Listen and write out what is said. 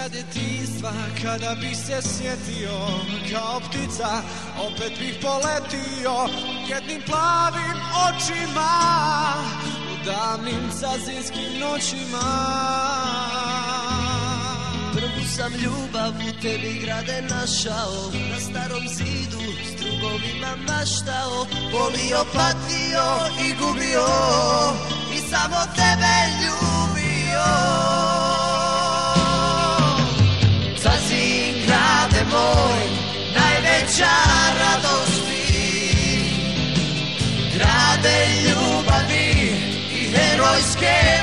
djetinjstva, kada bi se sjetio kao ptica, opet bih poletio jednim plavim očima u davnim cazinskim noćima. Prvu sam ljubav u tebi grade našao, na starom zidu s drugovima maštao, volio, patio i gubio i samo tebe ljubio. Cazin, grade moj, najveća radost ti, grade ljubavi i herojske